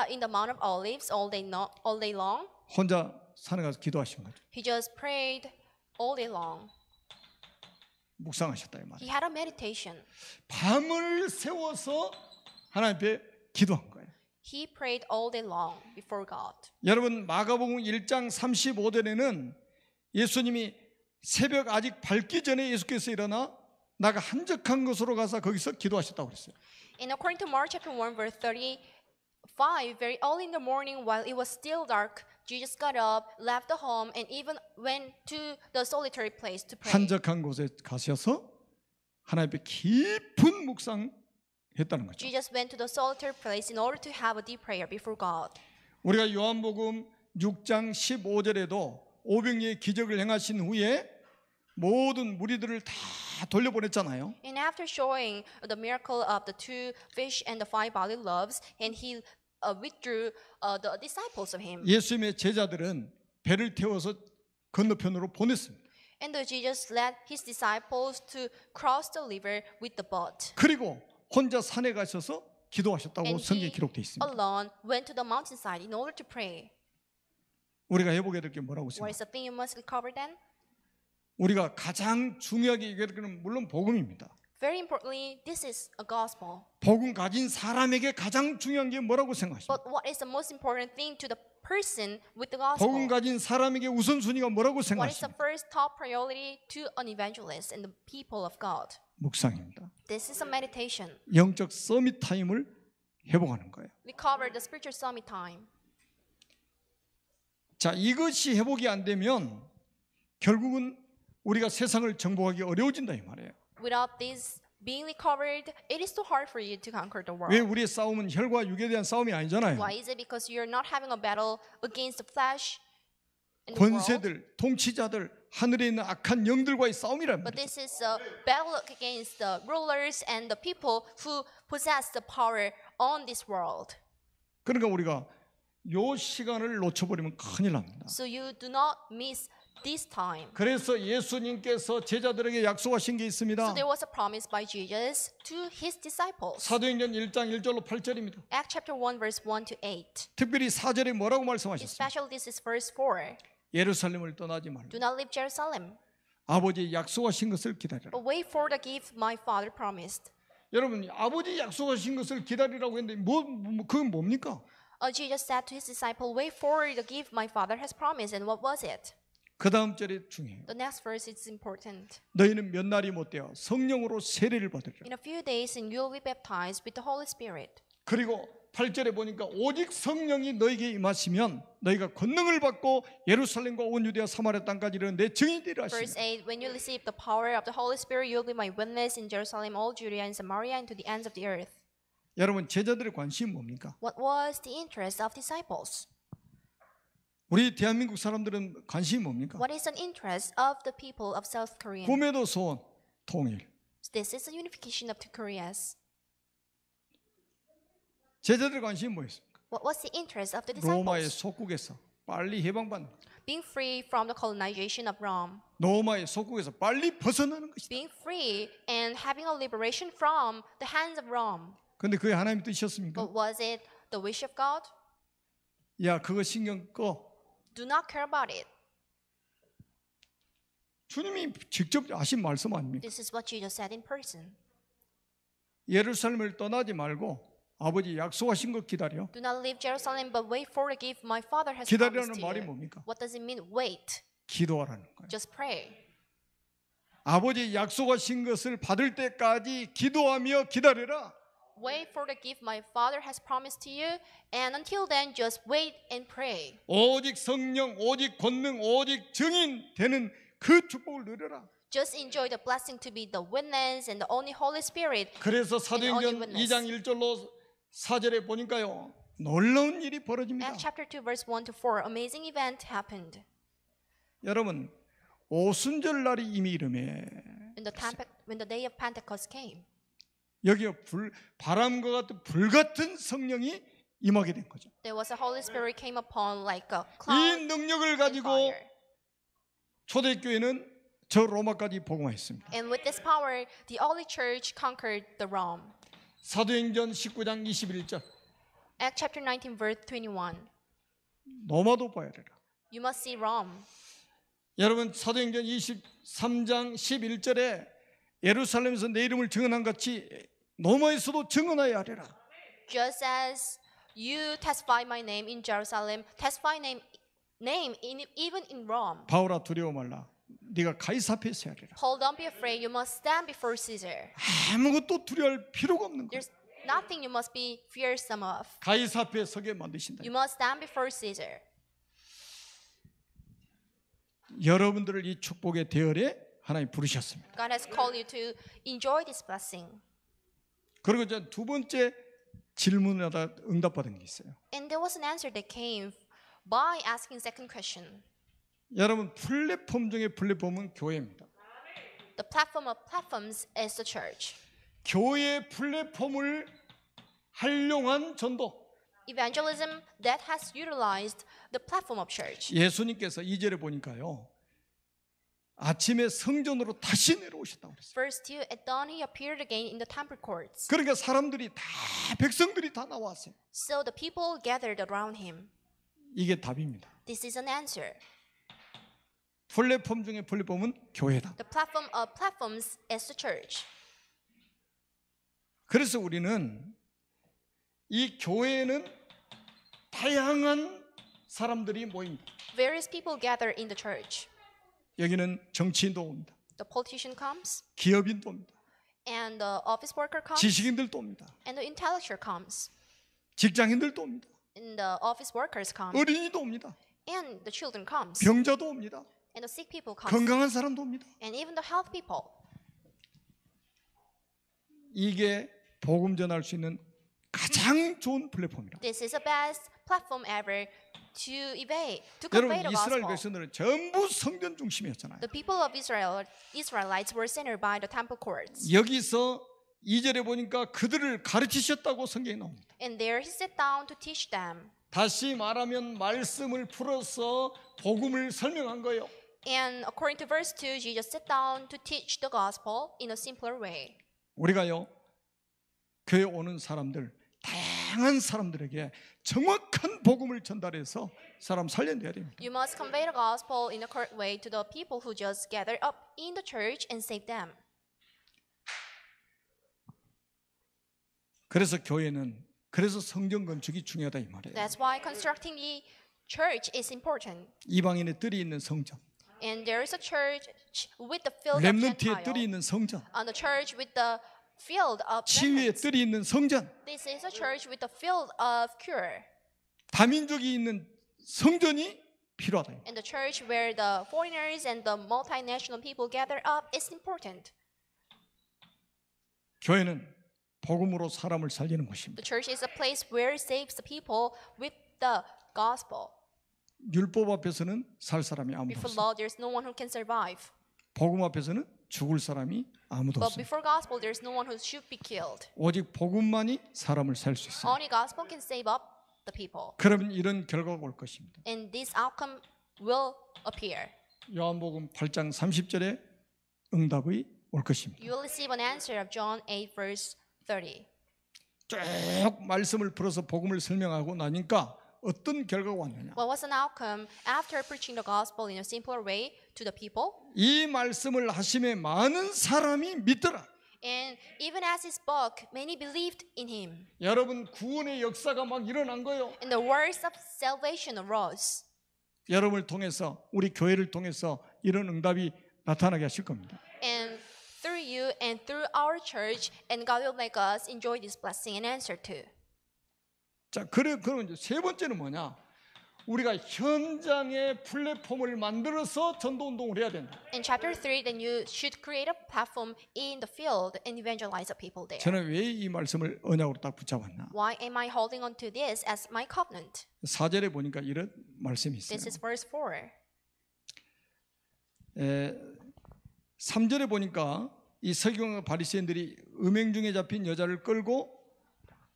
in the Mount of Olives all day long? 혼자 산에 가서 기도하신 거죠. He just prayed all day long. 묵상하셨다 이 말이에요. He had a meditation. 밤을 세워서 하나님 앞에 기도한 거예요. He prayed all day long before God. 여러분 마가복음 1장 35절에는 예수님이 새벽 아직 밝기 전에 예수께서 일어나 나가 한적한 곳으로 가서 거기서 기도하셨다고 그랬어요. And according to Mark chapter 1 verse 35, very early in the morning while it was still dark, Jesus got up, left the home, and even went to the solitary place to pray. 한적한 곳에 가셔서 하나님 앞에 깊은 묵상했다는 거죠. Jesus went to the solitary place in order to have a deep prayer before God. 우리가 요한복음 6장 15절에도 오병이의 기적을 행하신 후에 모든 무리들을 다 돌려보냈잖아요. And after showing the miracle of the 2 fish and the 5 barley loaves, and he withdrew the disciples of him. 예수님의 제자들은 배를 태워서 건너편으로 보냈습니다. And Jesus led his disciples to cross the river with the boat. 그리고 혼자 산에 가셔서 기도하셨다고 And 성경에 he 기록되어 있습니다. alone went to the mountainside in order to pray. 우리가 해보게 될 게 뭐라고 What 생각해요? is the thing you must recover then? 우리가 가장 중요하게 얘기할 것은 물론 복음입니다. Very importantly, this is a gospel. 복음 가진 사람에게 가장 중요한 게 뭐라고 생각하십니까? But what is the most important thing to the person with the 복음 gospel? 가진 사람에게 우선순위가 뭐라고 What is the 생각하십니까? first top priority to an evangelist and the people of God? 묵상입니다. This is a meditation. 영적 서밋 타임을 회복하는 거예요. Recover the spiritual summit time. 자, 이것이 회복이 안 되면 결국은 우리가 세상을 정복하기 어려워진다 이 말이에요. Without this being recovered, it is too hard for you to conquer the 왜 world. 우리의 싸움은 혈과 육에 대한 싸움이 아니잖아요. Why is it? Because you're not having a battle against the flesh and the world, 권세들, 통치자들, 하늘에 있는 악한 영들과의 싸움이란 but 말이에요. this is a battle against the rulers and the people who possess the power on this world. 그러니까 우리가 요 시간을 놓쳐버리면 큰일 납니다. So you do not miss this time. 그래서 예수님께서 제자들에게 약속하신 게 있습니다. So there was a promise by Jesus to his disciples. 사도행전 1장 1절로 8절입니다. Acts chapter 1 verse 1 to 8. 특별히 4절에 뭐라고 말씀하셨습니까? Especially this is verse 4. 예루살렘을 떠나지 말고 Do not leave Jerusalem, 아버지 약속하신 것을 기다려라. but wait for the gift my father promised. 여러분 아버지 약속하신 것을 기다리라고 했는데 그건 뭡니까? Jesus said to his disciple, wait for the gift my father has promised. And what was it? 그 다음 절이 중요해요. The next verse is important. 너희는 몇 날이 못되어 성령으로 세례를 받으리라. In a few days and you will be baptized with the Holy Spirit. 그리고 8절에 보니까 오직 성령이 너에게 임하시면 너희가 권능을 받고 예루살렘과 온 유대와 사마리아 땅까지 이르는 내 증인되리라 Verse 하시니 8, when you receive the power of the Holy Spirit, you will be my witness in Jerusalem, all Judea and Samaria, and to the ends of the earth. 여러분 제자들의 관심이 뭡니까? What was the interest of disciples? 우리 대한민국 사람들은 관심이 뭡니까? What is an interest of the people of South Korea? 구매도 소원, 통일. This is the unification of two Koreas. 제자들의 관심이 뭐였습니까? What was the interest of the 로마의 disciples? 속국에서 빨리 해방받는 것. Being free from the colonization of Rome. 로마의 속국에서 빨리 벗어나는 것이다. Being free and having a liberation from the hands of Rome. 근데 그게 하나님의 뜻이었습니까? But was it the wish of God? 야 그거 신경 꺼. Do not care about it. 주님이 직접 하신 말씀 아닙니까? This is what Jesus said in person. 예루살렘을 떠나지 말고 아버지 약속하신 것 기다려. Do not leave Jerusalem, but wait for the gift my Father has 기다리라는 promised to 말이 you. 뭡니까? What does it mean? Wait. 기도하라는 거예요. Just pray. 아버지 약속하신 것을 받을 때까지 기도하며 기다려라. Wait for the gift my Father has promised to you, and until then, just wait and pray. 오직 성령, 오직 권능, 오직 증인 되는 그 축복을 누려라. Just enjoy the blessing to be the witness and the only Holy Spirit. 그래서 사도행전 witness. 2장 1절로 4절에 보니까요. 놀라운 일이 벌어집니다. Acts chapter 2 verse 1 to 4, amazing event happened. 여러분 오순절 날이 이미 이름에 When the day of Pentecost came, 여기에 바람과 같은 불같은 성령이 임하게 된 거죠. there was a Holy Spirit came upon like a 이 cloud 능력을 and 가지고 fire. 초대교회는 저 로마까지 복음화했습니다. And with this power, the early church conquered the Rome. 사도행전 19장 21절 Acts chapter 19 verse 21. 로마도 봐야 되라. You must see Rome. 여러분 사도행전 23장 11절에 예루살렘에서 내 이름을 증언한 같이 로마에서도 증언하여야 하리라. Just as You testify my name in Jerusalem, testify name even in Rome. 바울아 두려워 말라. 네가 가이사 앞에 서야 하리라. Paul, don't be afraid. You must stand before Caesar. 아무것도 두려워할 필요가 없는 거예요. There's nothing you must be fearsome of. 가이사 앞에 서게 만드신다. You must stand before Caesar. 여러분들을 이 축복의 대열에 하나님 부르셨습니다. God has called you to enjoy this blessing. 그리고 이제 두 번째 질문하다 응답받은 게 있어요. And there was an answer that came by asking second question. 여러분 플랫폼 중에 플랫폼은 교회입니다. The platform of platforms is the church. 교회 플랫폼을 활용한 전도. Evangelism that has utilized the platform of church. 예수님께서 2절에 보니까요. 아침에 성전으로 다시 내려오셨다고 그랬어요. Verse 2, at dawn he appeared again in the temple courts. 그러니까 사람들이 다 백성들이 다 나왔어요. So the people gathered around him. 이게 답입니다. This is an answer. 플랫폼 중에 플랫폼은 교회다. The platform of platforms is the church. 그래서 우리는 이 교회에는 다양한 사람들이 모입니다. Various people gather in the church. 여기는 정치인도 옵니다. The politician comes, 기업인도 옵니다. and the office worker comes, 지식인들도 옵니다. and the intellectual comes, 직장인들도 옵니다. and the office workers come, 어린이도 옵니다. and the children comes, 병자도 옵니다. and the sick people comes, 건강한 사람도 옵니다. and even the health people. 이게 복음 전할 수 있는 가장 좋은 플랫폼이라. This is the best platform ever to 여러분 convey the 이스라엘 gospel. 백성들은 전부 성전 중심이었잖아요. The people of Israelites were centered by the temple courts. 여기서 2절에 보니까 그들을 가르치셨다고 성경에 나옵니다. And there he sat down to teach them. 다시 말하면 말씀을 풀어서 복음을 설명한 거예요. And according to verse 2, Jesus sat down to teach the gospel in a simpler way. 우리가요 교회 오는 사람들 다양한 사람들에게 정확한 복음을 전달해서 사람 살려내야 됩니다. You must convey the gospel in a correct way to the people who just gathered up in the church and save them. 그래서 교회는 그래서 성전 건축이 중요하다 이 말이에요. That's why constructing the church is important. 이방인의 뜰이 있는 성전, And there is a church with the field of 렘넌트의 뜰이 Gentile, 있는 성전, and the church with the field of 치유의 remnants. 뜰이 있는 성전, This is a church with the field of cure, 다민족이 있는 성전이 필요하다. and the church where the foreigners and the multinational people gather up is important. 교회는 복음으로 사람을 살리는 곳입니다. The church is a place where it saves the people with the gospel. 율법 앞에서는 살 사람이 아무도 Before 없어요. law, there's no one who can survive. 복음 앞에서는 죽을 사람이 아무도 But 없어요. before gospel, there's no one who should be killed. 오직 복음만이 사람을 살 수 있어요. Only gospel can save up the people. 그러면 이런 결과가 올 것입니다. And this outcome will appear. 요한복음 8장 30절에 응답이 올 것입니다. You will receive an answer of John 8 verse 30. 쭉 말씀을 풀어서 복음을 설명하고 나니까 어떤 결과가 왔느냐? What was an outcome after preaching the gospel in a simpler way to the people? 이 말씀을 하심에 많은 사람이 믿더라. And even as he spoke, many believed in him. 여러분 구원의 역사가 막 일어난 거예요. And the words of salvation arose. 여러분을 통해서 우리 교회를 통해서 이런 응답이 나타나게 하실 겁니다. And through you and through our church, and God will make us enjoy this blessing and answer to. 자, 그럼 이제 세 번째는 뭐냐? 우리가 현장의 플랫폼을 만들어서 전도 운동을 해야 된다. In chapter 3, then you should create a platform in the field and evangelize the people there. 저는 왜 이 말씀을 언약으로 딱 붙잡았나? Why am I holding on to this as my covenant? 4절에 보니까 이런 말씀이 있어요. This is verse 4. 3절에 보니까 이 서기관과 바리새인들이 음행 중에 잡힌 여자를 끌고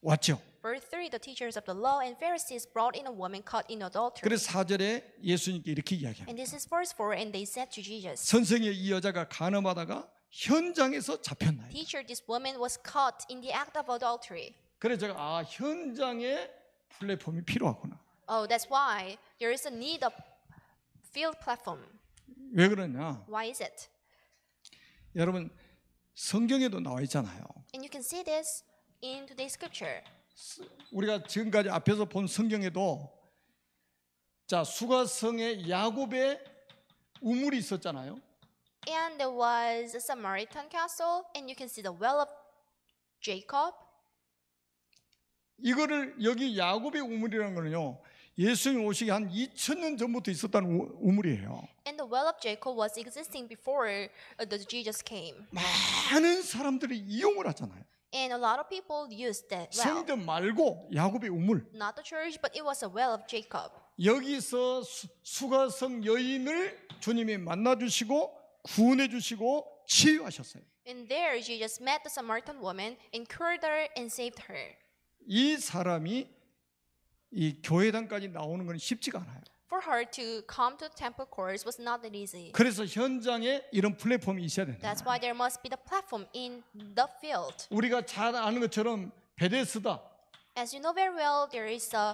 왔죠. Verse 3, the teachers of the law and Pharisees brought in a woman caught in adultery. 그래서 4절에 예수님께 이렇게 이야기합니다. And this is verse 4, and they said to Jesus, 선생의 이 여자가 간음하다가 현장에서 잡혔나요? Teacher, this woman was caught in the act of adultery. 그래서 제가 현장에 플랫폼이 필요하구나. Oh, that's why there is a need of field platform. 왜 그러냐? Why is it? 여러분 성경에도 나와 있잖아요. And you can see this in today's scripture. 우리가 지금까지 앞에서 본 성경에도 자 수가성에 야곱의 우물이 있었잖아요. And there was a Samaritan castle, and you can see the well of Jacob. 이거를 여기 야곱의 우물이라는 거는요. 예수님 오시기 한 2000년 전부터 있었다는 우물이에요. And the well of Jacob was existing before the Jesus came. 많은 사람들이 이용을 하잖아요. And a lot of people used that well. 성전 말고 야곱의 우물. Not the church, but it was a well of Jacob. 여기서 수가성 여인을 주님이 만나주시고 구원해주시고 치유하셨어요. And there Jesus met the Samaritan woman and cured her and saved her. 이 사람이 이 교회당까지 나오는 건 쉽지가 않아요. For her to come to the temple courts was not that easy. 그래서 현장에 이런 플랫폼이 있어야 된다. That's why there must be the platform in the field. 우리가 잘 아는 것처럼 베데스다. As you know very well, there is a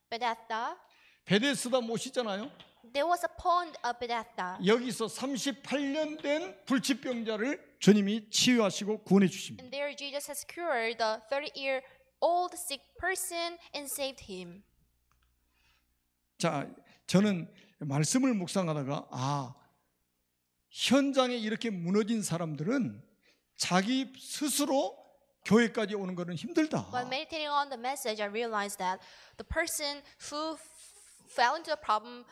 Bethesda. 베데스다 못이잖아요. There was a pond of Bethesda. 여기서 38년 된 불치병자를 주님이 치유하시고 구원해 주십니다. And there Jesus has cured the 30-year-old sick person and saved him. 자, 저는 말씀을 묵상하다가 현장에 이렇게 무너진 사람들은 자기 스스로 교회까지 오는 것은 힘들다. While meditating on the message, I realized that the person who fell into the problem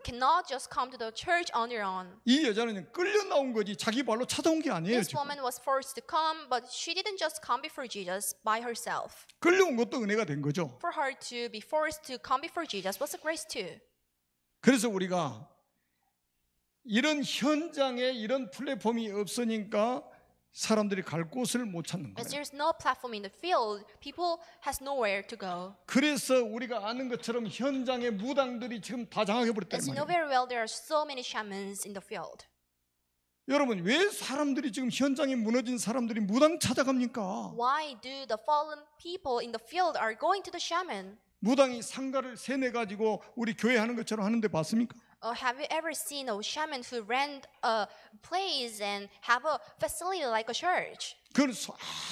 cannot just come to the church on their own. 이 여자는 끌려 나온 거지 자기 발로 찾아온 게 아니에요. This 지금. woman was forced to come, but she didn't just come before Jesus by herself. 끌려온 것도 은혜가 된 거죠. For her to be forced to come before Jesus was a grace too. 그래서 우리가 이런 현장에 이런 플랫폼이 없으니까 사람들이 갈 곳을 못 찾는 As 거예요. there's no platform in the field, people has nowhere to go. 그래서 우리가 아는 것처럼 현장의 무당들이 지금 다 장악해 버렸단 As you know 말이에요. very well, there are so many shamans in the field. 여러분 왜 사람들이 지금 현장에 무너진 사람들이 무당 찾아갑니까? Why do the fallen people in the field are going to the shaman? 무당이 상가를 세내 가지고 우리 교회 하는 것처럼 하는데 봤습니까? Have you ever seen a shaman who rent a place and have a facility like a church? 그건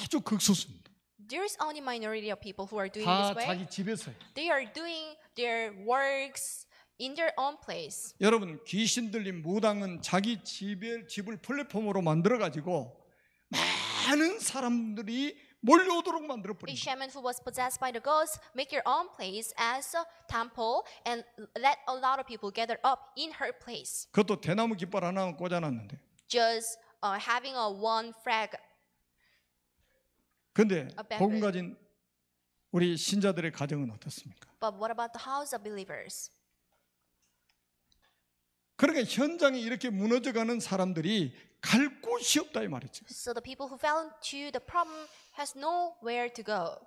아주 극소수입니다. There's only minority of people who are doing 다 this way. 자기 집에서 해요. They are doing their works in their own place. 여러분 귀신 들린 무당은 자기 집을 플랫폼으로 만들어 가지고 많은 사람들이 몰려오도록 만들어 A 버립니다. shaman who was possessed by the ghost make your own place as a temple and let a lot of people gather up in her place. 그것도 대나무 깃발 하나 꽂아놨는데. Just having a one flag. 근데 bamboo. 복음 가진 우리 신자들의 가정은 어떻습니까? But what about the house of believers? 그러니까 현장에 이렇게 무너져가는 사람들이 갈 곳이 없다 이 말이죠. So the people who fell into the problem has nowhere to go.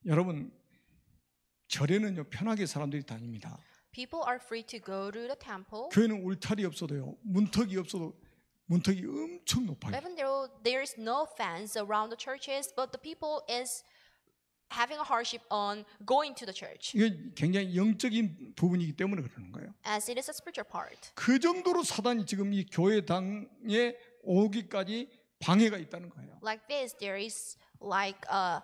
여러분 절에는요 편하게 사람들이 다닙니다. People are free to go to the temple. 교회는 울타리 없어도요 문턱이 없어도 문턱이 엄청 높아요. Even though there is no fence around the churches, but the people is having a hardship on going to the church. 이게 굉장히 영적인 부분이기 때문에 그러는 거예요. As it is a spiritual part. 그 정도로 사단이 지금 이 교회당에 오기까지 방해가 있다는 거예요. Like this, there is like a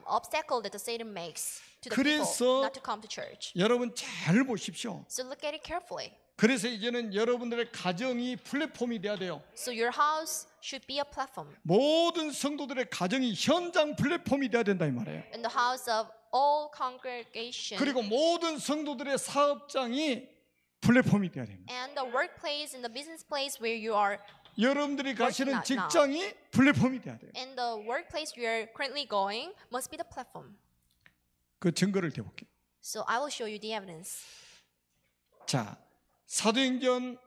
obstacle that the Satan makes to the people 그래서 not to come to church. 여러분 잘 보십시오. So look at it carefully. 그래서 이제는 여러분들의 가정이 플랫폼이 돼야 돼요. So your house should be a platform. 모든 성도들의 가정이 현장 플랫폼이 돼야 된다 이 말이에요. In the house of all congregation. 그리고 모든 성도들의 사업장이 플랫폼이 돼야 됩니다. And the workplace and the business place where you are. 여러분들이 가시는 Working out 직장이 플랫폼이 돼야 돼요. And the workplace you are currently going must be the platform. 그 증거를 대볼게요. So I will show you the evidence. 자, 사도행전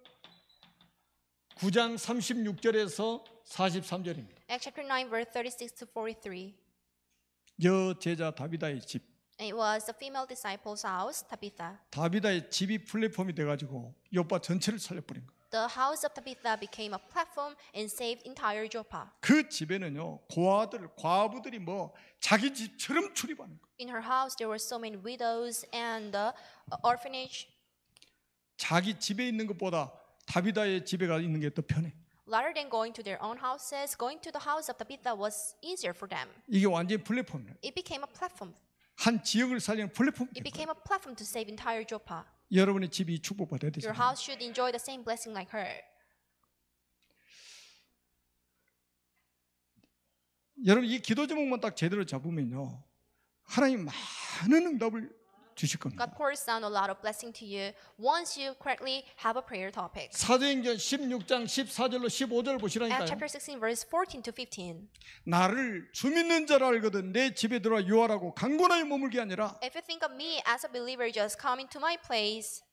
9장 36절에서 43절입니다. Acts chapter 9 verse 36 to 43. 여제자 다비다의 집. It was the female disciple's house, Tabitha. 다비다의 집이 플랫폼이 돼가지고 요파 전체를 살려버린 거예요. The house of Tabitha became a platform and saved entire Joppa. 그 집에는요 과부들이 뭐 자기 집처럼 출입하는 거예요. In her house there were so many widows and the orphanage. 자기 집에 있는 것보다 다비다의 집에 가 있는 게 더 편해. Rather than going to their own houses, going to the house of Tabitha was easier for them. 이게 완전히 플랫폼이에요. It became a platform. 한 지역을 살리는 플랫폼이 It 된 거예요. became a platform to save entire Joppa. 여러분의 집이 축복받아야 Your 되잖아요. house should enjoy the same blessing like her. 여러분 이 기도 제목만 딱 제대로 잡으면요, 하나님 많은 응답을 주실 겁니다. God pours down a lot of blessing to you once you correctly have a prayer topic. 사도행전 16장 14절로 15절 Acts 보시라니까요. chapter 16, verse 14 to 15. 나를 주 믿는 자라 알거든 내 집에 들어와 유하라고 강권하여 머물게 아니라. If you think of me as a believer, just come into my place.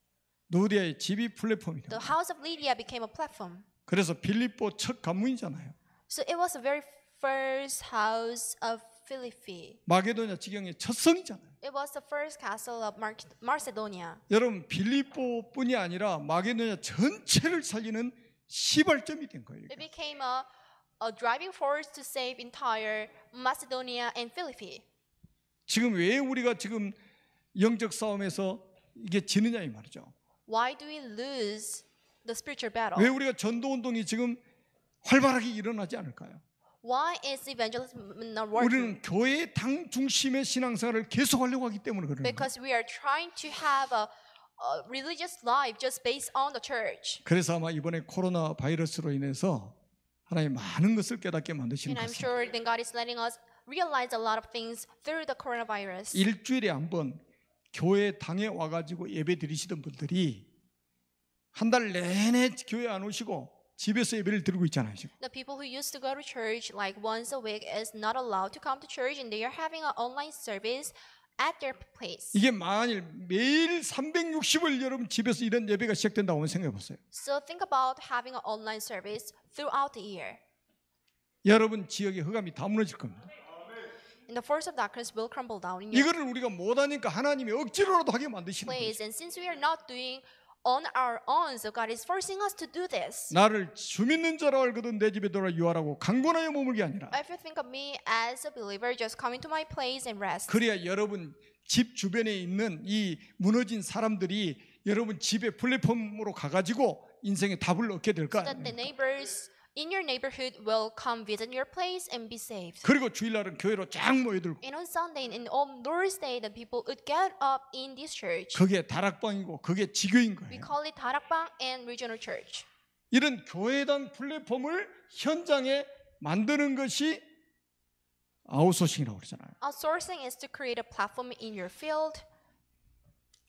누디아의 집이 플랫폼이다. The house of Lydia became a platform. 그래서 빌립보 첫 관문이잖아요. So it was the very first house of Philippi. 마게도냐 지경의 첫 성이잖아요. It was the first castle of Macedonia. 여러분 빌립보뿐이 아니라 마게도냐 전체를 살리는 시발점이 된 거예요. It became a driving force to save entire Macedonia and Philippi. 지금 왜 우리가 지금 영적 싸움에서 이게 지느냐 이 말이죠. Why do we lose the spiritual battle? 왜 우리가 전도 운동이 지금 활발하게 일어나지 않을까요? Why is evangelism not working? 우리는 교회 당 중심의 신앙생활을 계속하려고 하기 때문에 그러는 거예요. Because we are trying to have a religious life just based on the church. 그래서 아마 이번에 코로나 바이러스로 인해서 하나님 많은 것을 깨닫게 만드시는 And 것 I'm 같습니다. sure then God is letting us realize a lot of things through the coronavirus. 일주일에 한 번 교회 당에 와가지고 예배 드리시던 분들이 한 달 내내 교회 안 오시고 집에서 예배를 드리고 있잖아요. 지금. The people who used to go to church like once a week is not allowed to come to church and they are having an online service at their place. 이게 만일 매일 360일 여러분 집에서 이런 예배가 시작된다고 생각해 보세요. So think about having an online service throughout the year. 여러분 지역의 흑암이 다 무너질 겁니다. And the force of darkness will crumble down in your 이거를 우리가 못하니까 하나님이 억지로라도 하게 만드시는 거예요. place. And since we are not doing on our own, so God is forcing us to do this. 나를 주 믿는 자라 알거든 내 집에 들어와 유하라고 강권하여 머물게 아니라. If you think of me as a believer, just come into my place and rest. 그래야 여러분 집 주변에 있는 이 무너진 사람들이 여러분 집의 플랫폼으로 가가지고 인생의 답을 얻게 될 거 That the 아니에요. neighbors in your neighborhood will come visit your place and be saved. 그리고 주일날은 교회로 쫙 모여들고 And on Sunday and on Thursday, the people would get up in this church. 그게 다락방이고 그게 지교인 We 거예요. call it 다락방 and regional church. 이런 교회당 플랫폼을 현장에 만드는 것이 아웃소싱이라고 그러잖아요. Outsourcing is to create a platform in your field.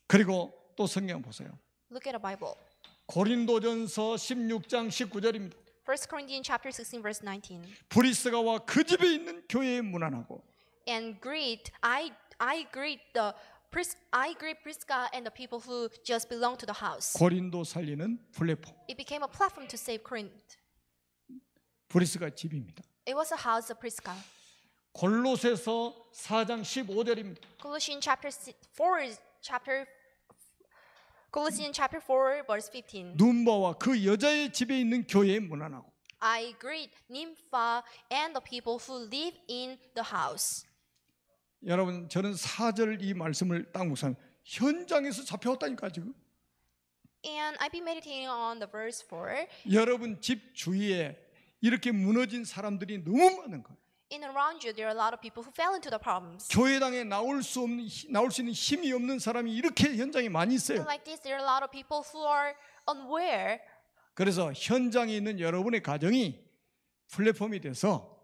그리고 또 성경 보세요. Look at the Bible. 고린도전서 16장 19절입니다. 1 Corinthians chapter 16 verse 19. 브리스가와 그 집에 있는 교회에 문안하고 And greet I greet Prisca and the people who just belong to the house. 고린도 살리는 플랫폼. It became a platform to save Corinth. 브리스가 집입니다. It was a house of Prisca. 골로새서 4장 15절입니다. Colossians chapter 4 verse 15. 눈바와 그 여자의 집에 있는 교회에 문안하고 I greet Nympha and the people who live in the house. 여러분 저는 4절 이 말씀을 딱 묵상 현장에서 잡혀왔다니까 지금. And I've been meditating on the verse 4. 여러분 집 주위에 이렇게 무너진 사람들이 너무 많은 거예요. In and around you, there are a lot of people who fell into the problems. 교회당에 나올 수 있는 힘이 없는 사람이 이렇게 현장에 많이 있어요. And like this, there are a lot of people who are unaware. 그래서 현장에 있는 여러분의 가정이 플랫폼이 돼서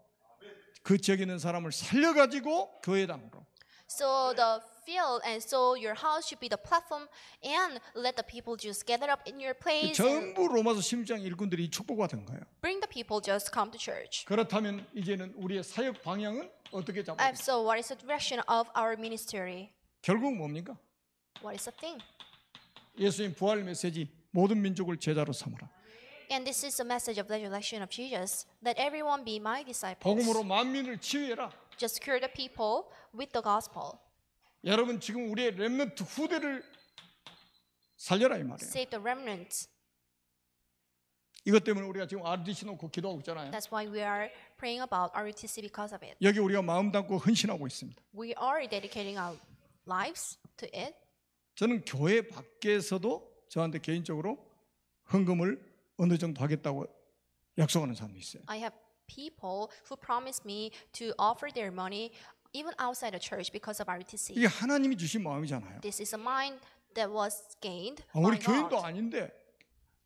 그 지역에 있는 사람을 살려가지고 교회당으로. So the field and so your house should be the platform and let the people just gather up in your place and 전부 로마서 16장 일꾼들이 이 축복받은 거예요. bring the people just come to church. 그렇다면 이제는 우리의 사역 방향은 어떻게 잡아야 돼요? So what is the direction of our ministry? 결국 뭡니까? What is the thing? 예수님 부활 메시지 모든 민족을 제자로 삼으라. And this is the message of the resurrection of Jesus, that everyone be my disciples. 복음으로 만민을 치유해라. Just cure the people with the gospel. 여러분 지금 우리의 렘넌트 후대를 살려라 이 말이에요. Save the remnants. 이것 때문에 우리가 지금 RDC 놓고 기도하고 있잖아요. That's why we are praying about RUTC because of it. 여기 우리가 마음 담고 헌신하고 있습니다. We are dedicating our lives to it. 저는 교회 밖에서도 저한테 개인적으로 헌금을 어느 정도 하겠다고 약속하는 사람이 있어요. I have people who promise me to offer their money even outside the church because of RTC. 이게 하나님이 주신 마음이잖아요. This is a mind that was gained 우리 by 교인도 God. 아닌데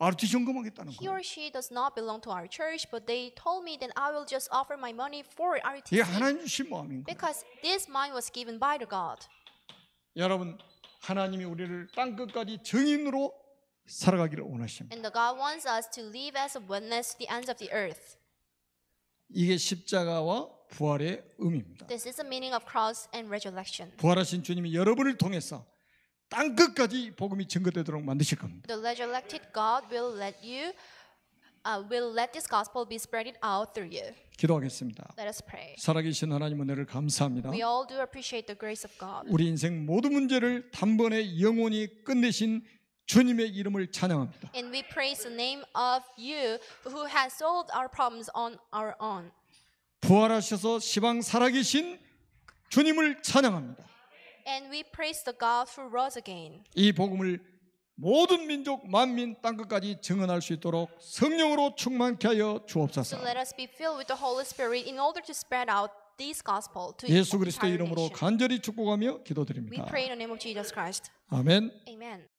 RT 헌금하겠다는 He 거예요. or she does not belong to our church, but they told me that I will just offer my money for 이게 RTC 하나님 주신 마음인 거예요. because this mind was given by the God. 여러분, 하나님이 우리를 땅 끝까지 증인으로 살아가기를 원하십니다. And the God wants us to live as a witness to the ends of the earth. 이게 십자가와 부활의 의미입니다. This is the meaning of cross and resurrection. 부활하신 주님이 여러분을 통해서 땅 끝까지 복음이 증거되도록 만드실 겁니다. The resurrected God will let this gospel be spreaded out through you. 기도하겠습니다. Let us pray. 살아계신 하나님 은혜를 감사합니다. We all do appreciate the grace of God. 우리 인생 모든 문제를 단번에 영원히 끝내신 주님의 이름을 찬양합니다. And we praise the name of you who has solved our problems on our own. 부활하셔서 시방 살아계신 주님을 찬양합니다. And we praise the God who rose again. 이 복음을 모든 민족 만민 땅끝까지 증언할 수 있도록 성령으로 충만케 하여 주옵소서. So let us be filled with the Holy Spirit in order to spread out this gospel to 예수 the 그리스도의 entire 이름으로 nation. 간절히 축복하며 We 기도드립니다. pray in the name of Jesus Christ. 아멘. Amen.